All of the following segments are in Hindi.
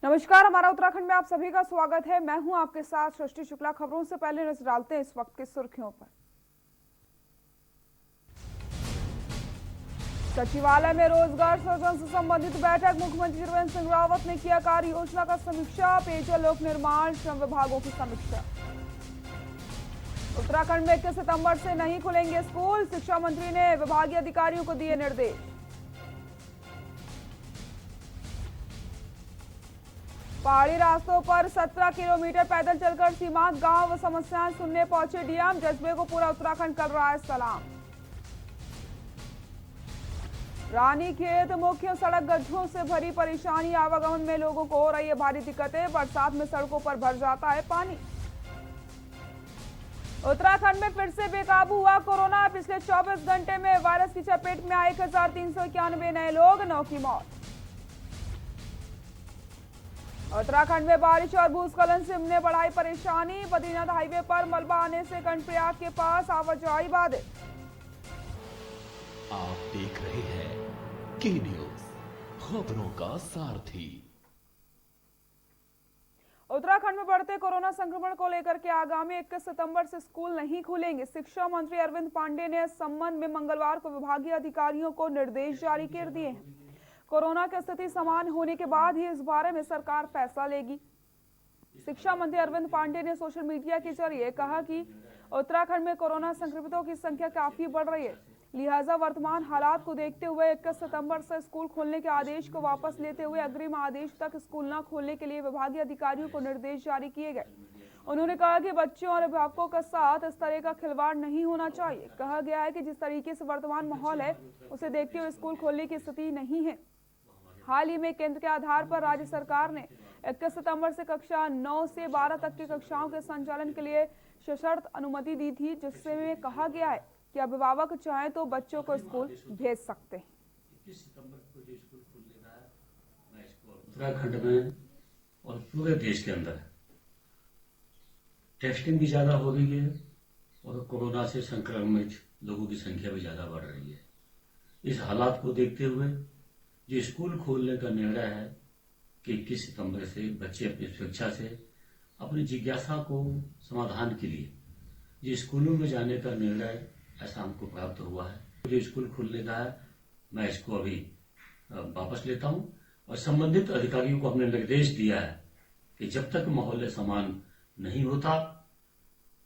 नमस्कार, हमारा उत्तराखंड में आप सभी का स्वागत है। मैं हूं आपके साथ सृष्टि शुक्ला। खबरों से पहले नजर डालते हैं इस वक्त की सुर्खियों पर। सचिवालय में रोजगार सृजन से संबंधित बैठक। मुख्यमंत्री त्रिवेंद्र सिंह रावत ने किया कार्य योजना का समीक्षा। पेयजल, लोक निर्माण, श्रम विभागों की समीक्षा। उत्तराखंड में 21 सितंबर से नहीं खुलेंगे स्कूल। शिक्षा मंत्री ने विभागीय अधिकारियों को दिए निर्देश। पहाड़ी रास्तों पर 17 किलोमीटर पैदल चलकर सीमांत गांव व समस्याएं सुनने पहुंचे डीएम। जज्बे को पूरा उत्तराखंड कर रहा है सलाम। रानीखेत मुख्य सड़क गड्ढों से भरी परेशानी। आवागमन में लोगों को हो रही है भारी दिक्कतें। बरसात में सड़कों पर भर जाता है पानी। उत्तराखंड में फिर से बेकाबू हुआ कोरोना। पिछले 24 घंटे में वायरस की चपेट में आए 1391 नए लोग, 9 की मौत। उत्तराखंड में बारिश और भूस्खलन से हमने बढ़ाई परेशानी। बद्रीनाथ हाईवे पर मलबा आने से कर्णप्रयाग के पास आवाजाही बाधित। आप देख रहे हैं के न्यूज, खबरों का सारथी। उत्तराखंड में बढ़ते कोरोना संक्रमण को लेकर के आगामी 21 सितंबर से स्कूल नहीं खुलेंगे। शिक्षा मंत्री अरविंद पांडे ने इस संबंध में मंगलवार को विभागीय अधिकारियों को निर्देश जारी कर दिए हैं। कोरोना की स्थिति सामान्य होने के बाद ही इस बारे में सरकार फैसला लेगी। शिक्षा मंत्री अरविंद पांडे ने सोशल मीडिया के जरिए कहा कि उत्तराखंड में कोरोना संक्रमितों की संख्या काफी बढ़ रही है, लिहाजा वर्तमान हालात को देखते हुए 21 सितंबर से स्कूल खोलने के आदेश को वापस लेते हुए अग्रिम आदेश तक स्कूल न खोलने के लिए विभागीय अधिकारियों को निर्देश जारी किए गए। उन्होंने कहा कि बच्चों और अभिभावकों के साथ इस तरह का खिलवाड़ नहीं होना चाहिए। कहा गया है कि जिस तरीके से वर्तमान माहौल है उसे देखते हुए स्कूल खोलने की स्थिति नहीं है। हाल ही में केंद्र के आधार पर राज्य सरकार ने 21 सितंबर से कक्षा 9 से 12 तक की कक्षाओं के संचालन के लिए सशर्त अनुमति दी थी, जिसमें कहा गया है कि अभिभावक चाहें तो बच्चों को स्कूल भेज सकते हैं। 21 सितंबर को जो स्कूल खुलने का है, मैं इसको उत्तराखंड में और पूरे देश के अंदर टेस्टिंग भी ज्यादा हो रही है और कोरोना से संक्रमित लोगों की संख्या भी ज्यादा बढ़ रही है। इस हालात को देखते हुए जो स्कूल खोलने का निर्णय है कि 21 सितंबर से बच्चे अपनी स्वेच्छा से अपनी जिज्ञासा को समाधान के लिए जो स्कूलों में जाने का निर्णय ऐसा हमको प्राप्त हुआ है। जो स्कूल खुलने का है, मैं इसको अभी वापस लेता हूं और संबंधित अधिकारियों को हमने निर्देश दिया है कि जब तक माहौल समान नहीं होता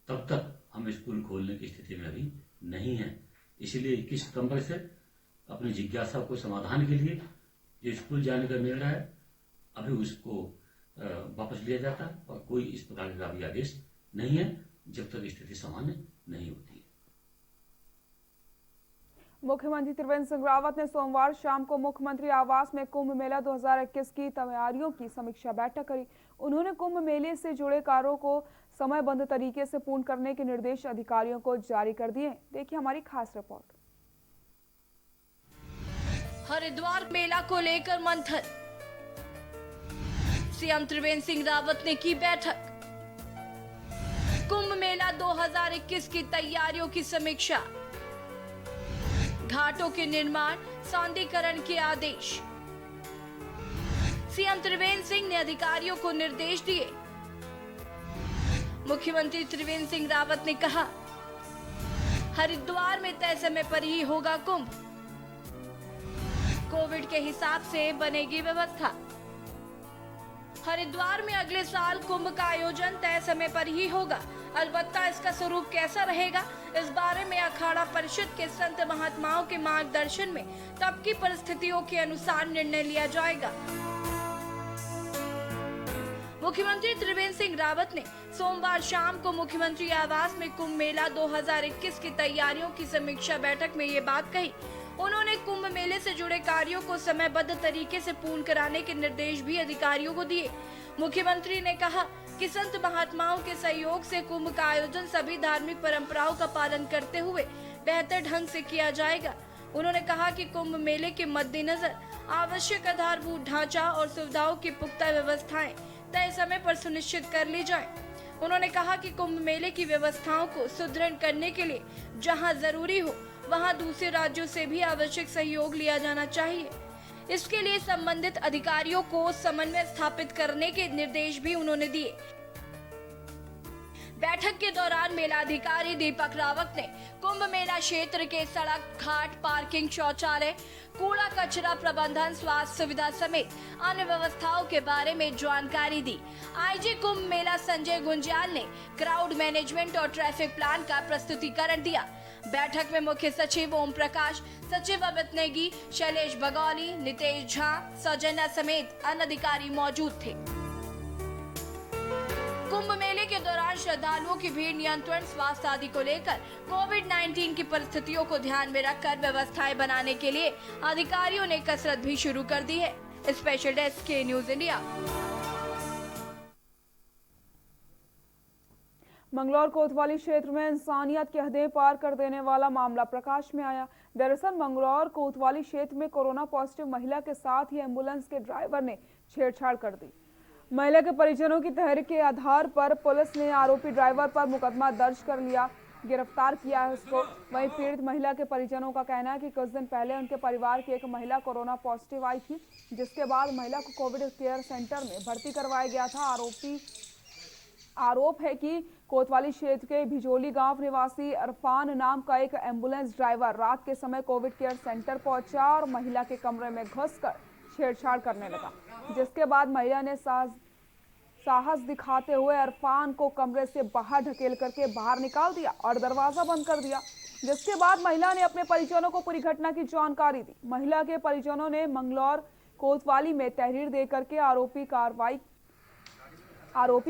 तब तक हम स्कूल खोलने की स्थिति में अभी नहीं है। इसलिए 21 सितंबर से अपनी जिज्ञासा को समाधान के लिए जो स्कूल जाने का निर्णय है अभी उसको वापस लिया जाता है और कोई इस प्रकार का अभी आदेश नहीं है जब तक स्थिति सामान्य नहीं होती है। मुख्यमंत्री त्रिवेंद्र सिंह रावत ने सोमवार शाम को मुख्यमंत्री आवास में कुंभ मेला 2021 की तैयारियों की समीक्षा बैठक करी। उन्होंने कुंभ मेले से जुड़े कार्यों को समयबद्ध तरीके से पूर्ण करने के निर्देश अधिकारियों को जारी कर दिए। देखिए हमारी खास रिपोर्ट। हरिद्वार मेला को लेकर मंथन। सीएम त्रिवेंद्र सिंह रावत ने की बैठक। कुंभ मेला 2021 की तैयारियों की समीक्षा। घाटों के निर्माण, सौंदर्यीकरण के आदेश। सीएम त्रिवेंद्र सिंह ने अधिकारियों को निर्देश दिए। मुख्यमंत्री त्रिवेंद्र सिंह रावत ने कहा, हरिद्वार में तय समय पर ही होगा कुंभ। कोविड के हिसाब से बनेगी व्यवस्था। हरिद्वार में अगले साल कुंभ का आयोजन तय समय पर ही होगा। अलबत्ता इसका स्वरूप कैसा रहेगा, इस बारे में अखाड़ा परिषद के संत महात्माओं के मार्गदर्शन में तब की परिस्थितियों के अनुसार निर्णय लिया जाएगा। मुख्यमंत्री त्रिवेंद्र सिंह रावत ने सोमवार शाम को मुख्यमंत्री आवास में कुंभ मेला 2021 की तैयारियों की समीक्षा बैठक में ये बात कही। उन्होंने कुंभ मेले से जुड़े कार्यों को समयबद्ध तरीके से पूर्ण कराने के निर्देश भी अधिकारियों को दिए। मुख्यमंत्री ने कहा कि संत महात्माओं के सहयोग से कुंभ का आयोजन सभी धार्मिक परंपराओं का पालन करते हुए बेहतर ढंग से किया जाएगा। उन्होंने कहा कि कुंभ मेले के मद्देनजर आवश्यक आधारभूत ढांचा और सुविधाओं की पुख्ता व्यवस्थाएं तय समय पर सुनिश्चित कर ली जाए। उन्होंने कहा कि कुंभ मेले की व्यवस्थाओं को सुदृढ़ करने के लिए जहां जरूरी हो वहां दूसरे राज्यों से भी आवश्यक सहयोग लिया जाना चाहिए। इसके लिए संबंधित अधिकारियों को समन्वय स्थापित करने के निर्देश भी उन्होंने दिए। बैठक के दौरान मेलाधिकारी दीपक रावत ने कुंभ मेला क्षेत्र के सड़क, घाट, पार्किंग, शौचालय, कूड़ा कचरा प्रबंधन, स्वास्थ्य सुविधा समेत अन्य व्यवस्थाओं के बारे में जानकारी दी। आईजी कुंभ मेला संजय गुंजाल ने क्राउड मैनेजमेंट और ट्रैफिक प्लान का प्रस्तुतिकरण दिया। बैठक में मुख्य सचिव ओम प्रकाश, सचिव अमित नेगी, शैलेश बगौली, नितेश झा, सौजन्या समेत अन्य अधिकारी मौजूद थे। कुंभ मेले के दौरान श्रद्धालुओं की भीड़ नियंत्रण, स्वास्थ्य आदि को लेकर कोविड-19 की परिस्थितियों को ध्यान में रखकर व्यवस्थाएं बनाने के लिए अधिकारियों ने कसरत भी शुरू कर दी है। स्पेशल डेस्क के न्यूज इंडिया। मंगलौर कोतवाली क्षेत्र में इंसानियत की हदें पार कर देने वाला मामला प्रकाश में आया। दरअसल मंगलौर कोतवाली क्षेत्र में कोरोना पॉजिटिव महिला के साथ ही एम्बुलेंस के ड्राइवर ने छेड़छाड़ कर दी। महिला के परिजनों की तहरीर के आधार पर पुलिस ने आरोपी ड्राइवर पर मुकदमा दर्ज कर लिया, गिरफ्तार किया है उसको। वहीं पीड़ित महिला के परिजनों का कहना है कि कुछ दिन पहले उनके परिवार की एक महिला कोरोना पॉजिटिव आई थी, जिसके बाद महिला को कोविड केयर सेंटर में भर्ती करवाया गया था। आरोप है कि कोतवाली क्षेत्र के भिजोली गांव निवासी अरफान नाम का एक एम्बुलेंस ड्राइवर रात के समय कोविड केयर सेंटर पहुंचा और महिला के कमरे में घुसकर छेड़छाड़ करने लगा, जिसके बाद महिला ने साहस दिखाते हुए अरफान को कमरे से बाहर ढकेल करके बाहर निकाल दिया और दरवाजा बंद कर दिया, जिसके बाद महिला ने अपने परिजनों को पूरी घटना की जानकारी दी। महिला के परिजनों ने मंगलौर कोतवाली में तहरीर दे करके आरोपी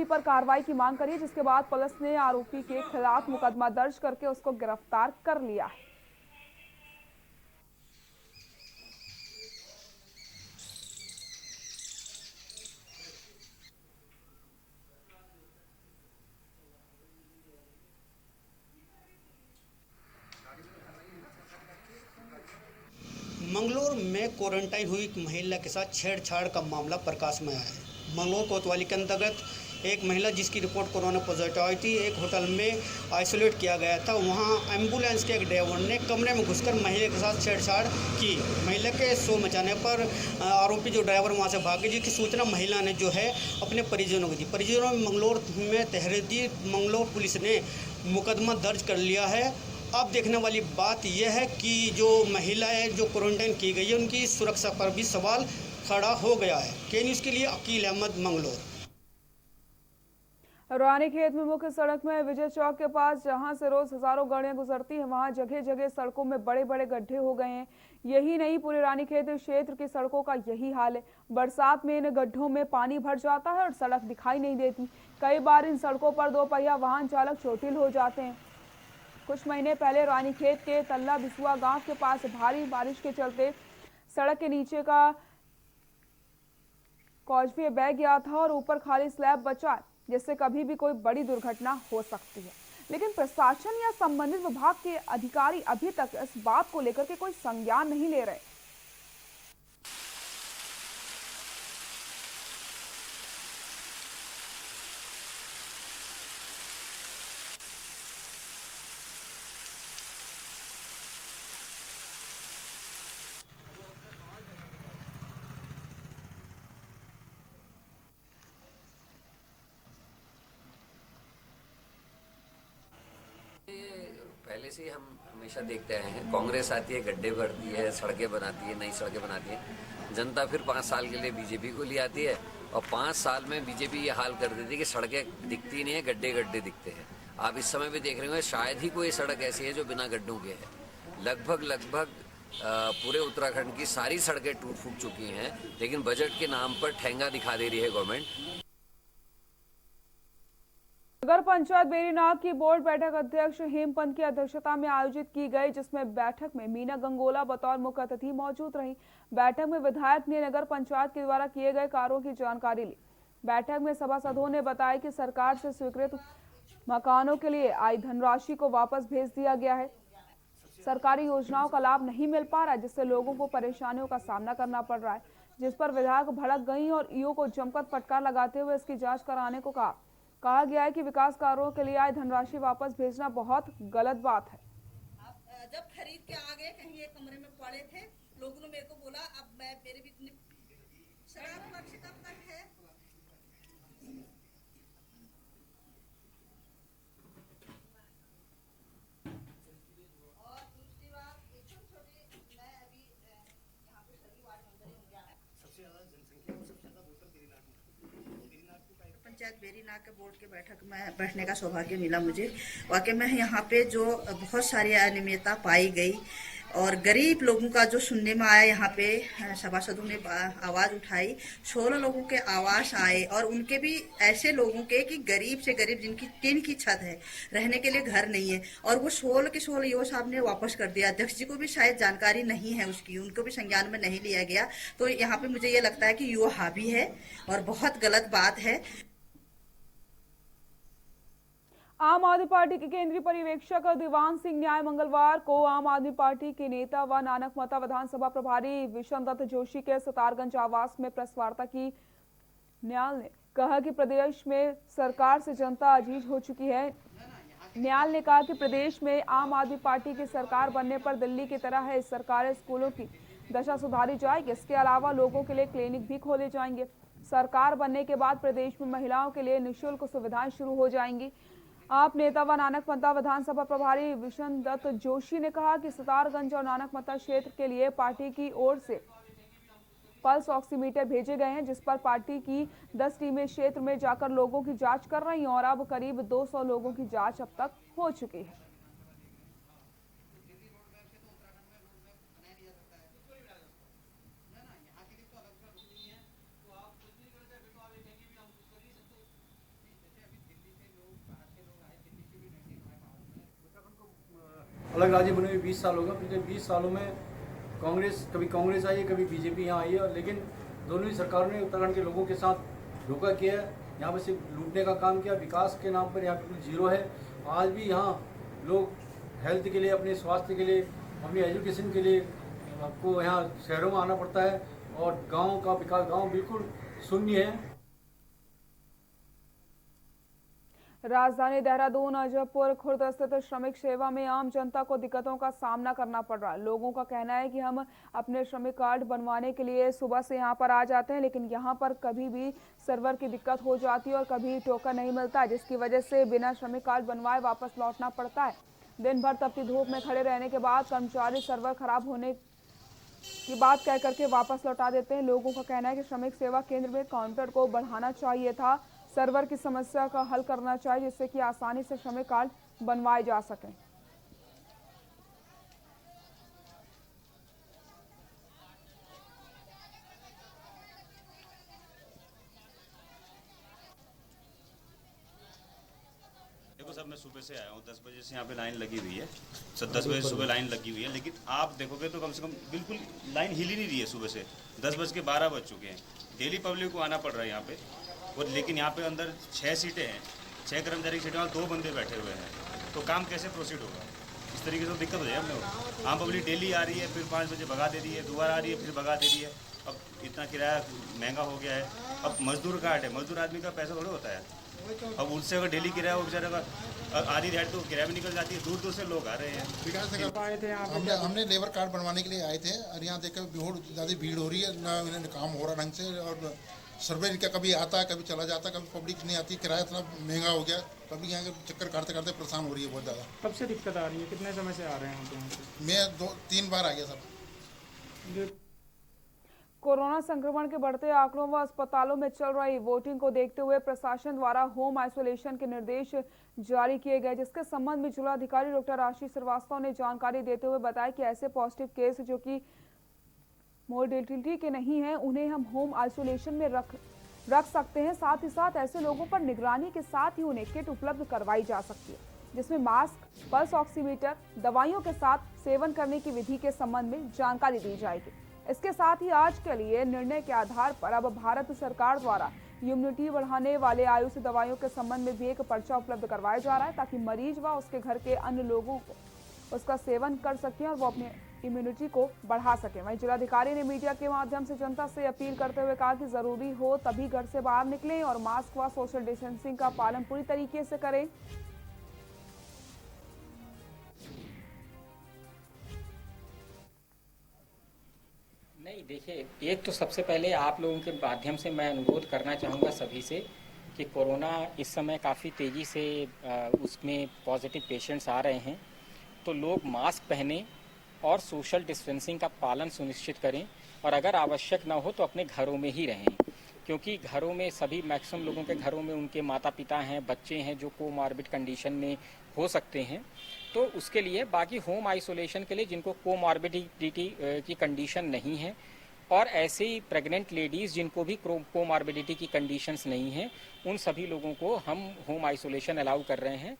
पर कार्रवाई की मांग करी, जिसके बाद पुलिस ने आरोपी के खिलाफ मुकदमा दर्ज करके उसको गिरफ्तार कर लिया है। मंगलौर में क्वारंटाइन हुई एक महिला के साथ छेड़छाड़ का मामला प्रकाश में आया है। मंगलौर कोतवाली के अंतर्गत एक महिला जिसकी रिपोर्ट कोरोना पॉजिटिव आई थी, एक होटल में आइसोलेट किया गया था। वहां एम्बुलेंस के एक ड्राइवर ने कमरे में घुसकर महिला के साथ छेड़छाड़ की। महिला के शोर मचाने पर आरोपी जो ड्राइवर वहां से भागे, जिसकी सूचना महिला ने जो है अपने परिजनों को दी। परिजनों में मंगलौर में तहरीर दी। मंगलौर पुलिस ने मुकदमा दर्ज कर लिया है। अब देखने वाली बात यह है कि जो महिला है जो क्वारंटाइन की गई है, उनकी सुरक्षा पर भी सवाल खड़ा हो गया है। के न्यूज़ के लिए अकील अहमद, मंगलौर। रानीखेत में मुख्य सड़क में विजय चौक के पास जहां से रोज हजारों गाड़ियां गुजरती हैं, वहां जगह जगह सड़कों में बड़े बड़े गड्ढे हो गए हैं। यही नहीं, पूरे रानीखेत क्षेत्र की सड़कों का यही हाल है। बरसात में इन गड्ढों में पानी भर जाता है और सड़क दिखाई नहीं देती। कई बार इन सड़कों पर दो पहिया वाहन चालक चोटिल हो जाते हैं। कुछ महीने पहले रानीखेत के तल्ला बिसुआ गांव के पास भारी बारिश के चलते सड़क के नीचे का कॉजवे बह गया था और ऊपर खाली स्लैब बचा, जिससे कभी भी कोई बड़ी दुर्घटना हो सकती है। लेकिन प्रशासन या संबंधित विभाग के अधिकारी अभी तक इस बात को लेकर के कोई संज्ञान नहीं ले रहे। पहले से ही हम हमेशा देखते आए हैं, कांग्रेस आती है, गड्ढे भरती है, सड़कें बनाती है, नई सड़कें बनाती है। जनता फिर 5 साल के लिए बीजेपी को ले आती है और 5 साल में बीजेपी ये हाल कर देती है कि सड़कें दिखती नहीं है, गड्ढे गड्ढे दिखते हैं। आप इस समय भी देख रहे होंगे, शायद ही कोई सड़क ऐसी है जो बिना गड्ढों के है। लगभग पूरे उत्तराखंड की सारी सड़कें टूट फूट चुकी हैं, लेकिन बजट के नाम पर ठेंगा दिखा दे रही है गवर्नमेंट। नगर पंचायत बेरीनाग की बोर्ड बैठक अध्यक्ष हेमपंत की अध्यक्षता में आयोजित की गई, जिसमें बैठक में मीना गंगोला बतौर मुख्य अतिथि मौजूद रही। बैठक में विधायक ने नगर पंचायत के द्वारा किए गए कार्यों की जानकारी ली। बैठक में सभासदों ने बताया कि सरकार से स्वीकृत मकानों के लिए आई धनराशि को वापस भेज दिया गया है। सरकारी योजनाओं का लाभ नहीं मिल पा रहा है, जिससे लोगों को परेशानियों का सामना करना पड़ रहा है, जिस पर विधायक भड़क गई और ईओ को जमकर फटकार लगाते हुए इसकी जाँच कराने को कहा गया है कि विकास कार्यों के लिए आए धनराशि वापस भेजना बहुत गलत बात है। जब खरीद के आ गए, कहीं एक कमरे में पड़े थे, लोगों ने मेरे को बोला अब मैं मेरे भी इतनी शराब पक्ष कब तक है। और दूसरी बात एक छोटी मैं अभी यहाँ पे सभी वार्ड मेंबर ही होंगे। सबसे ज्यादा जनसंख्या और सबसे ज्यादा वोटर पंचायत बेरीनाग के बोर्ड के बैठक में बैठने का सौभाग्य मिला मुझे। वाकई में यहाँ पे जो बहुत सारी अनियमितता पाई गई और गरीब लोगों का जो सुनने में आया, यहाँ पे सभासदों ने आवाज उठाई, 16 लोगों के आवास आए और उनके भी ऐसे लोगों के कि गरीब से गरीब जिनकी टीन की छत है, रहने के लिए घर नहीं है, और वो 16 के 16 ईओ साहब ने वापस कर दिया। अध्यक्ष जी को भी शायद जानकारी नहीं है उसकी, उनको भी संज्ञान में नहीं लिया गया। तो यहाँ पे मुझे ये लगता है कि युवा हावी है और बहुत गलत बात है। आम आदमी पार्टी के केंद्रीय पर्यवेक्षक दीवान सिंह न्याय मंगलवार को आम आदमी पार्टी के नेता व नानकमता विधानसभा प्रभारी विशन दत्त जोशी के सितारगंज आवास में प्रेस वार्ता की। न्याल ने कहा कि प्रदेश में सरकार से जनता अजीज हो चुकी है। न्याल ने कहा कि प्रदेश में आम आदमी पार्टी की सरकार बनने पर दिल्ली की तरह है सरकारी स्कूलों की दशा सुधारी जाएगी। इसके अलावा लोगों के लिए क्लिनिक भी खोले जाएंगे। सरकार बनने के बाद प्रदेश में महिलाओं के लिए निःशुल्क सुविधाएं शुरू हो जाएंगी। आप नेता व नानकमता विधानसभा प्रभारी विशन दत्त जोशी ने कहा कि सितारगंज और नानकमता क्षेत्र के लिए पार्टी की ओर से पल्स ऑक्सीमीटर भेजे गए हैं, जिस पर पार्टी की 10 टीमें क्षेत्र में जाकर लोगों की जांच कर रही हैं और अब करीब 200 लोगों की जांच अब तक हो चुकी है। अलग राज्य बने हुए 20 साल होगा। पिछले 20 सालों में कभी कांग्रेस आई है, कभी बीजेपी यहाँ आई है, लेकिन दोनों ही सरकारों ने उत्तराखंड के लोगों के साथ धोखा किया है। यहाँ पर सिर्फ लूटने का काम किया। विकास के नाम पर यहाँ बिल्कुल जीरो है। आज भी यहाँ लोग हेल्थ के लिए, अपने स्वास्थ्य के लिए, अपनी एजुकेशन के लिए आपको यहाँ शहरों में आना पड़ता है और गाँव का विकास, गाँव बिल्कुल शून्य है। राजधानी देहरादून, अजयपुर, खुर्द स्थित श्रमिक सेवा में आम जनता को दिक्कतों का सामना करना पड़ रहा है। लोगों का कहना है कि हम अपने श्रमिक कार्ड बनवाने के लिए सुबह से यहां पर आ जाते हैं, लेकिन यहां पर कभी भी सर्वर की दिक्कत हो जाती है और कभी टोकन नहीं मिलता, जिसकी वजह से बिना श्रमिक कार्ड बनवाए वापस लौटना पड़ता है। दिन भर तपती धूप में खड़े रहने के बाद कर्मचारी सर्वर खराब होने की बात कह करके वापस लौटा देते हैं। लोगों का कहना है कि श्रमिक सेवा केंद्र में काउंटर को बढ़ाना चाहिए था, सर्वर की समस्या का हल करना चाहिए, जिससे कि आसानी से श्रमिक कार्ड बनवाए जा सकें। देखो सर, मैं सुबह से आया हूँ, 10 बजे से यहाँ पे लाइन लगी हुई है। 10 बजे सुबह लाइन लगी हुई है, लेकिन आप देखोगे तो कम से कम बिल्कुल लाइन हिल ही नहीं रही है सुबह से। 10:12 बज चुके हैं। डेली पब्लिक को आना पड़ रहा है यहाँ पे, और लेकिन यहाँ पे अंदर 6 सीटें हैं, 6 कर्मचारी की सीटें और 2 बंदे बैठे हुए हैं, तो काम कैसे प्रोसीड होगा? इस तरीके से तो दिक्कत हो जाए हम लोग। आम पब्लिक डेली आ रही है, फिर 5 बजे भगा दे रही है, दोबारा आ रही है, फिर भगा दे रही है। अब इतना किराया महंगा हो गया है। अब मजदूर कार्ड है, मजदूर आदमी का पैसा थोड़ा होता है। अब उससे अगर डेली किराया वो बेचारे का आधी रेट तो किराया भी निकल जाती है। दूर दूर से लोग आ रहे हैं। हमने लेबर कार्ड बनवाने के लिए आए थे और यहाँ देखकर बहुत ज़्यादा भीड़ हो रही है, ना इन्हें काम हो रहा ढंग से, और सर्वे इनका कभी आता है, कभी चला जाता है, कभी पब्लिक नहीं आती। किराया इतना महंगा हो गया, पब्लिक यहाँ के चक्कर काटते काटते परेशान हो रही है बहुत ज़्यादा। कब से दिक्कत आ रही है? कितने समय से आ रहे हैं यहाँ पे? मैं 2-3 बार आ गया सब। कोरोना संक्रमण के बढ़ते आंकड़ों व अस्पतालों में चल रही वोटिंग को देखते हुए प्रशासन द्वारा होम आइसोलेशन के निर्देश जारी किए गए, जिसके संबंध में जिलाधिकारी डॉक्टर आशीष श्रीवास्तव ने जानकारी देते हुए बताया कि ऐसे पॉजिटिव केस जो कि मोर्टेलिटी के नहीं है, उन्हें हम होम आइसोलेशन में रख सकते हैं। साथ ही साथ ऐसे लोगों पर निगरानी के साथ ही उन्हें किट उपलब्ध करवाई जा सकती है, जिसमें मास्क, पल्स ऑक्सीमीटर, दवाइयों के साथ सेवन करने की विधि के संबंध में जानकारी दी जाएगी। इसके साथ ही आज के लिए निर्णय के आधार पर अब भारत सरकार द्वारा इम्यूनिटी बढ़ाने वाले आयुष दवाइयों के संबंध में भी एक पर्चा उपलब्ध करवाया जा रहा है, ताकि मरीज व उसके घर के अन्य लोगों को उसका सेवन कर सकें और वो अपने इम्यूनिटी को बढ़ा सकें। वहीं जिलाधिकारी ने मीडिया के माध्यम से जनता से अपील करते हुए कहा कि जरूरी हो तभी घर से बाहर निकलें और मास्क व सोशल डिस्टेंसिंग का पालन पूरी तरीके से करें। नहीं, देखिए, एक तो सबसे पहले आप लोगों के माध्यम से मैं अनुरोध करना चाहूँगा सभी से कि कोरोना इस समय काफ़ी तेज़ी से उसमें पॉजिटिव पेशेंट्स आ रहे हैं, तो लोग मास्क पहनें और सोशल डिस्टेंसिंग का पालन सुनिश्चित करें और अगर आवश्यक ना हो तो अपने घरों में ही रहें, क्योंकि घरों में सभी मैक्सिमम लोगों के घरों में उनके माता पिता हैं, बच्चे हैं जो कोमॉर्बिड कंडीशन में हो सकते हैं, तो उसके लिए बाकी होम आइसोलेशन के लिए जिनको कोमॉर्बिडिटी की कंडीशन नहीं है और ऐसे ही प्रेग्नेंट लेडीज़ जिनको भी कोमॉर्बिडिटी की कंडीशंस नहीं हैं, उन सभी लोगों को हम होम आइसोलेशन अलाउ कर रहे हैं।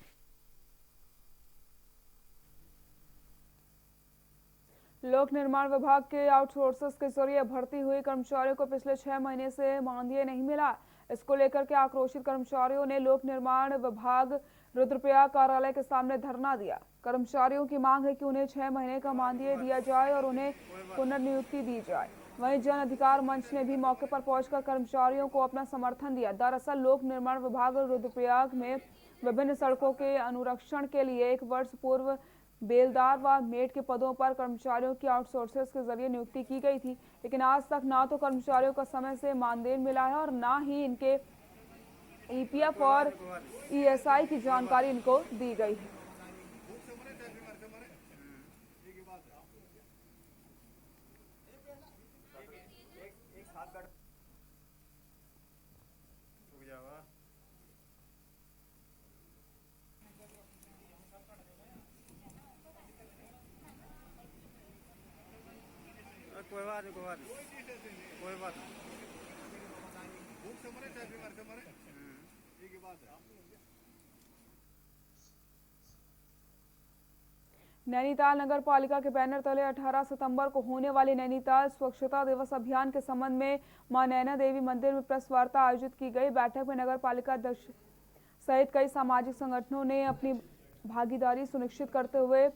लोक निर्माण विभाग के आउटसोर्सेस के जरिए भर्ती हुए कर्मचारियों को पिछले 6 महीने से मानदेय नहीं मिला। इसको लेकर के आक्रोशित कर्मचारियों ने लोक निर्माण विभाग रुद्रप्रयाग कार्यालय के सामने धरना दिया। कर्मचारियों की मांग है कि उन्हें 6 महीने का मानदेय दिया जाए और उन्हें पुनर्नियुक्ति दी जाए। वहीं जन अधिकार मंच ने भी मौके पर पहुंचकर कर्मचारियों को अपना समर्थन दिया। दरअसल लोक निर्माण विभाग रुद्रप्रयाग में विभिन्न सड़कों के अनुरक्षण के लिए 1 वर्ष पूर्व बेलदार व मेट के पदों पर कर्मचारियों की आउटसोर्सेस के जरिए नियुक्ति की गई थी, लेकिन आज तक ना तो कर्मचारियों का समय से मानदेय मिला है और ना ही इनके ईपीएफ और ईएसआई की जानकारी इनको दी गई है। कोई बात नहीं, कोई बात नहीं। नैनीताल नगर पालिका के बैनर तले 18 सितंबर को होने वाले नैनीताल स्वच्छता दिवस अभियान के संबंध में मां नैना देवी मंदिर में प्रेस वार्ता आयोजित की गई। बैठक में नगर पालिका अध्यक्ष सहित कई सामाजिक संगठनों ने अपनी भागीदारी सुनिश्चित करते हुए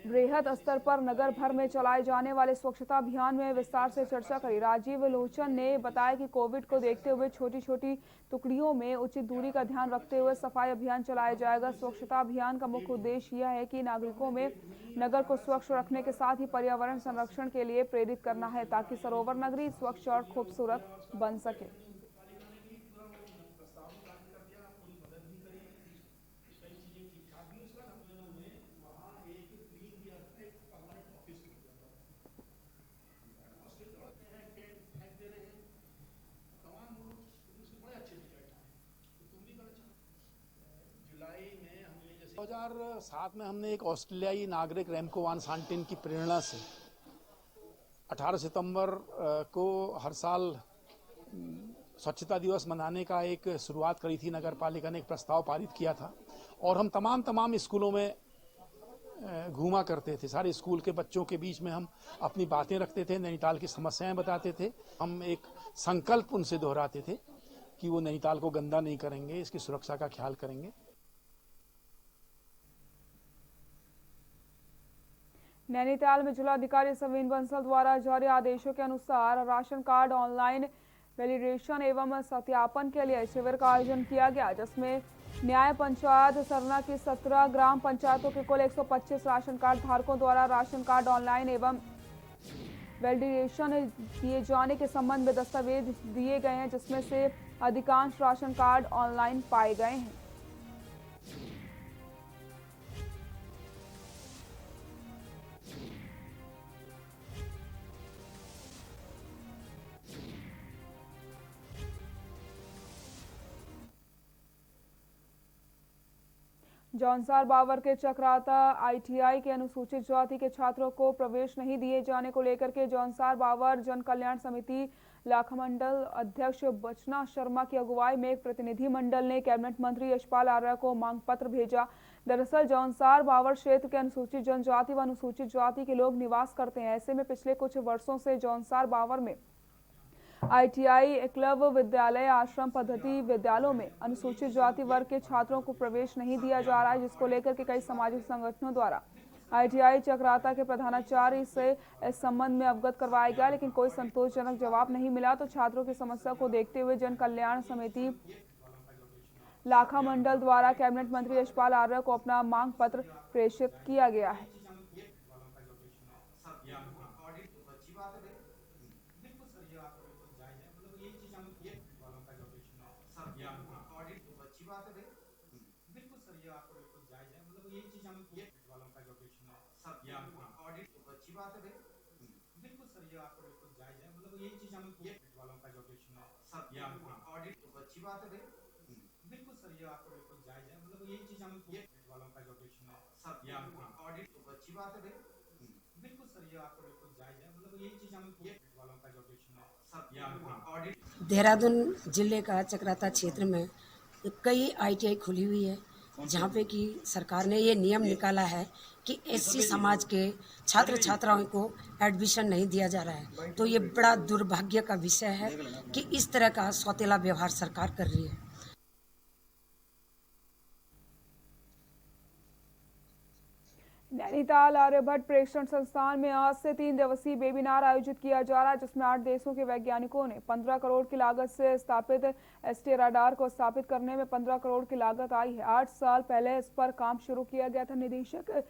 बृहद स्तर पर नगर भर में चलाए जाने वाले स्वच्छता अभियान में विस्तार से चर्चा करी। राजीव लोचन ने बताया कि कोविड को देखते हुए छोटी छोटी टुकड़ियों में उचित दूरी का ध्यान रखते हुए सफाई अभियान चलाया जाएगा। स्वच्छता अभियान का मुख्य उद्देश्य यह है कि नागरिकों में नगर को स्वच्छ रखने के साथ ही पर्यावरण संरक्षण के लिए प्रेरित करना है, ताकि सरोवर नगरी स्वच्छ और खूबसूरत बन सके। दो 2007 में हमने एक ऑस्ट्रेलियाई नागरिक रेमको वान सांटिन की प्रेरणा से 18 सितंबर को हर साल स्वच्छता दिवस मनाने का एक शुरुआत करी थी। नगर पालिका ने एक प्रस्ताव पारित किया था और हम तमाम स्कूलों में घूमा करते थे। सारे स्कूल के बच्चों के बीच में हम अपनी बातें रखते थे, नैनीताल की समस्याएं बताते थे। हम एक संकल्प उनसे दोहराते थे कि वो नैनीताल को गंदा नहीं करेंगे, इसकी सुरक्षा का ख्याल करेंगे। नैनीताल में जिलाधिकारी सवीन बंसल द्वारा जारी आदेशों के अनुसार राशन कार्ड ऑनलाइन वैलिडेशन एवं सत्यापन के लिए शिविर का आयोजन किया गया, जिसमें न्याय पंचायत सरना की 17 ग्राम पंचायतों के कुल 125 राशन कार्ड धारकों द्वारा राशन कार्ड ऑनलाइन एवं वैलिडेशन किए जाने के संबंध में दस्तावेज दिए गए हैं, जिसमें से अधिकांश राशन कार्ड ऑनलाइन पाए गए हैं। जौनसार बावर के चक्राता आईटीआई के अनुसूचित जाति के छात्रों को प्रवेश नहीं दिए जाने को लेकर के जौनसार बावर जन कल्याण समिति लाखामंडल अध्यक्ष बचना शर्मा की अगुवाई में एक प्रतिनिधि मंडल ने कैबिनेट मंत्री यशपाल आर्या को मांग पत्र भेजा। दरअसल जौनसार बावर क्षेत्र के अनुसूचित जनजाति व अनुसूचित जाति के लोग निवास करते हैं। ऐसे में पिछले कुछ वर्षों से जौनसार बावर में आईटीआई, एकलव्य विद्यालय, आश्रम पद्धति विद्यालयों में अनुसूचित जाति वर्ग के छात्रों को प्रवेश नहीं दिया जा रहा है, जिसको लेकर के कई सामाजिक संगठनों द्वारा आईटीआई चक्राता के प्रधानाचार्य से इस संबंध में अवगत करवाया गया, लेकिन कोई संतोषजनक जवाब नहीं मिला। तो छात्रों की समस्या को देखते हुए जन कल्याण समिति लाखा मंडल द्वारा कैबिनेट मंत्री यशपाल आर्या को अपना मांग पत्र प्रेषित किया गया है। ये आपको बिल्कुल जायज है, मतलब यही चीज हम वालों का जो ऑब्जेक्शन है ये ऑडिट तो अच्छी बात है भाई, बिल्कुल सर ये आपको बिल्कुल जायज है, मतलब यही चीज हम वालों का जो ऑब्जेक्शन है ये ऑडिट तो अच्छी बात है भाई, बिल्कुल सर ये आपको बिल्कुल जायज है, मतलब यही चीज हम वालों का जो ऑब्जेक्शन है ये ऑडिट तो अच्छी बात है भाई, बिल्कुल सर ये आपको बिल्कुल जायज है, मतलब यही चीज हम वालों का जो ऑब्जेक्शन है ये ऑडिट। देहरादून जिले का चक्राता क्षेत्र में कई ITI खुली हुई है, जहाँ पे कि सरकार ने ये नियम निकाला है कि SC समाज के छात्र छात्राओं को एडमिशन नहीं दिया जा रहा है। तो ये बड़ा दुर्भाग्य का विषय है कि इस तरह का सौतेला व्यवहार सरकार कर रही है। नैनीताल आर्यभट्ट प्रेक्षण संस्थान में आज से 3 दिवसीय वेबिनार आयोजित किया जा रहा है, जिसमें 8 देशों के वैज्ञानिकों ने 15 करोड़ की लागत से स्थापित ST रडार को स्थापित करने में 15 करोड़ की लागत आई है। 8 साल पहले इस पर काम शुरू किया गया था। निदेशक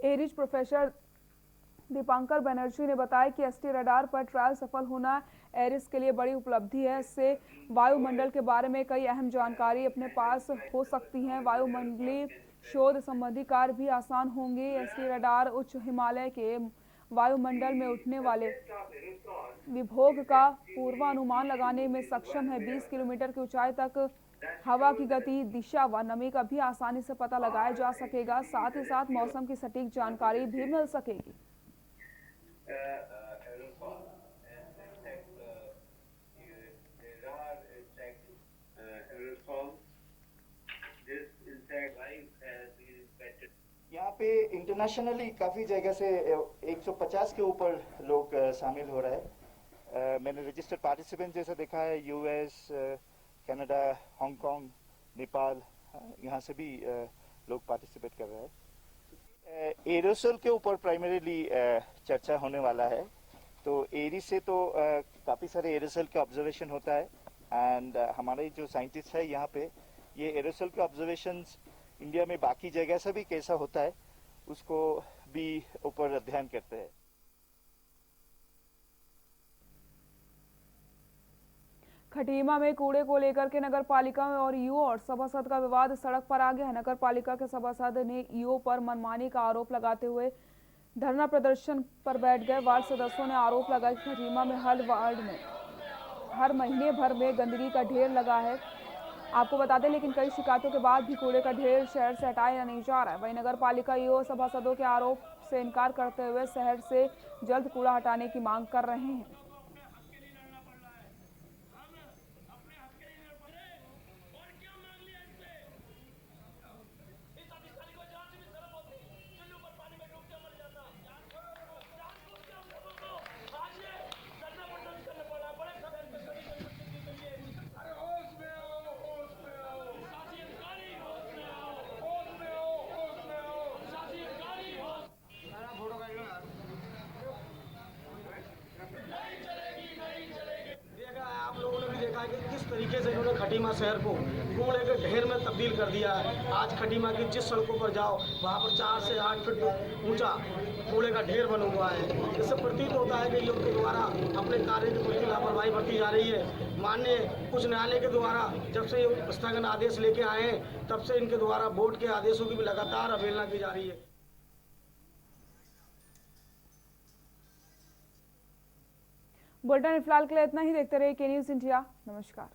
एरिज प्रोफेसर दीपांकर बनर्जी ने बताया कि ST रडार पर ट्रायल सफल होना एरिस के लिए बड़ी उपलब्धि है। इससे वायुमंडल के बारे में कई अहम जानकारी अपने पास हो सकती है। वायुमंडलीय शोध संबंधी कार्य भी आसान होंगे। ST रडार उच्च हिमालय के वायुमंडल में उठने वाले विभोग का पूर्वानुमान लगाने में सक्षम है। 20 किलोमीटर की ऊंचाई तक हवा की गति, दिशा व नमी का भी आसानी से पता लगाया जा सकेगा। साथ ही साथ मौसम की सटीक जानकारी भी मिल सकेगी। यहाँ पे इंटरनेशनली काफ़ी जगह से 150 के ऊपर लोग शामिल हो रहे हैं। मैंने रजिस्टर्ड पार्टिसिपेंट जैसा देखा है US, कनाडा, हांगकांग, नेपाल, यहाँ से भी लोग पार्टिसिपेट कर रहे हैं। एरोसोल के ऊपर प्राइमरीली चर्चा होने वाला है। तो एरी से तो काफ़ी सारे एरोसोल के ऑब्जर्वेशन होता है एंड हमारे जो साइंटिस्ट है यहाँ पे ये एरोसोल के ऑब्जर्वेशंस इंडिया में बाकी जगह से भी कैसा होता है उसको भी ऊपर अध्ययन करते हैं। खटीमा में कूड़े को लेकर के नगर पालिका में और ईओ और सभासद का विवाद सड़क पर आ गया है। नगर पालिका के सभासद ने ईओ पर मनमानी का आरोप लगाते हुए धरना प्रदर्शन पर बैठ गए। वार्ड सदस्यों ने आरोप लगाया कि खटीमा में हर वार्ड में हर महीने भर में गंदगी का ढेर लगा है। आपको बता दें, लेकिन कई शिकायतों के बाद भी कूड़े का ढेर शहर से हटाया नहीं जा रहा है। वहीं नगर पालिका ईओ सभासदों के आरोप से इनकार करते हुए शहर से जल्द कूड़ा हटाने की मांग कर रहे हैं। तरीके से इन्होंने खटीमा शहर को कूड़े के ढेर में तब्दील कर दिया है। आज खटीमा की जिस सड़कों पर जाओ वहाँ पर 4 से 8 फीट ऊंचा कूड़े का ढेर बना हुआ है। इससे प्रतीत होता है कि योग के द्वारा अपने कार्य की पूरी लापरवाही बरती जा रही है। माननीय उच्च न्यायालय के द्वारा जब से ये स्थगन आदेश लेके आए हैं तब से इनके द्वारा बोर्ड के आदेशों की भी लगातार अवहेलना की जा रही है। बुलेटिन फिलहाल के लिए इतना ही। देखते रहिए के न्यूज़ इंडिया। नमस्कार।